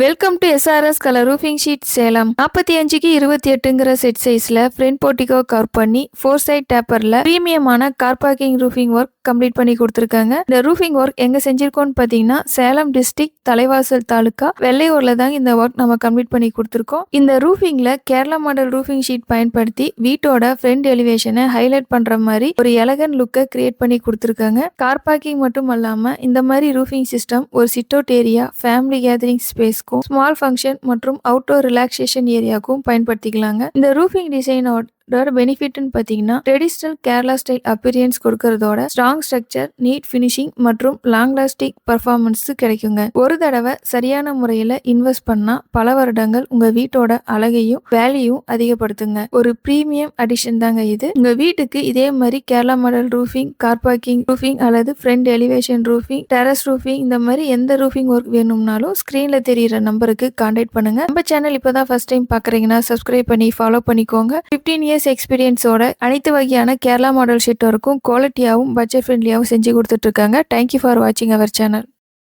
Welcome to SRS Colour Roofing sheet Salem. 45க்கு 28ங்கிற shed சைஸ்ல ஃப்ரண்ட் போர்டிகோ கவர் பண்ணி 4 சைட் டேப்பர்ல பிரீமியமான car parking roofing work complete பண்ணி கொடுத்துருக்காங்க. இந்த ரூஃபிங் ஒர்க் எங்க செஞ்சிருக்கோம்னு பாத்தீங்கன்னா சேலம் டிஸ்ட்ரிக்ட் தலைவாசல் தாலுகா வெள்ளையூர்ல தாங்க இந்த ஒர்க் நம்ம கம்ப்ளீட் பண்ணி கொடுத்துருக்கோம். இந்த ரூஃபிங்ல கேரளா மாடல் ரூஃபிங் ஷீட் பயன்படுத்தி வீட்டோட ஃப்ரண்ட் எலிவேஷனை ஹைலைட் பண்ற மாதிரி ஒரு எலகன்ட் லுக்கை கிரியேட் பண்ணி கொடுத்துருக்காங்க. கார் பார்க்கிங் மட்டும் அல்லாம இந்த மாதிரி ரூஃபிங் சிஸ்டம் ஒரு sit out area, family gathering space, small function மற்றும் அவுட்டோர் ரிலாக்ஸேஷன் ஏரியாவுக்கும் பயன்படுத்திக்கலாங்க. இந்த ரூஃபிங் டிசைனோட பெனிஃபிட்னு பார்த்தீங்கன்னா ட்ரெடிஷ்னல் கேரளா ஸ்டைல் அப்பியரன்ஸ் கொடுக்கறதோட ஸ்ட்ராங் ஸ்ட்ரக்சர், நீட் ஃபினிஷிங் மற்றும் லாங் லாஸ்டிங் பர்ஃபார்மன்ஸ் கிடைக்குங்க. ஒரு தடவை சரியான முறையில் இன்வெஸ்ட் பண்ணா பல வருடங்கள் உங்க வீட்டோட அழகையும் வேல்யூயும் அதிகப்படுத்துங்க. ஒரு பிரீமியம் அடிஷன் தாங்க இது. உங்க வீட்டுக்கு இதே மாதிரி Kerala model roofing, car parking roofing அல்லது front elevation roofing, terrace roofing இந்த மாதிரி எந்த ரூஃபிங் ஒர்க் வேணும்னாலும் ஸ்கிரீன்ல தெரியுற நம்பருக்கு கான்டாக்ட் பண்ணுங்க. நம்ம சேனல் இப்பதான் ஃபர்ஸ்ட் டைம் பாக்குறீங்கன்னா சப்ஸ்கிரைப் பண்ணி ஃபாலோ பண்ணிக்கோங்க. 15 இயர்ஸ் எக்ஸ்பீரியன்ஸோட அனைத்து வகையான கேரளா மாடல் ஷீட் ஒர்க்கும் குவாலிட்டியாகவும் பட்ஜெட் ஃப்ரெண்ட்லியாகவும் செஞ்சு கொடுத்துட்டு இருக்காங்க. தேங்க்யூ ஃபார் வாட்சிங் அவர் சேனல்.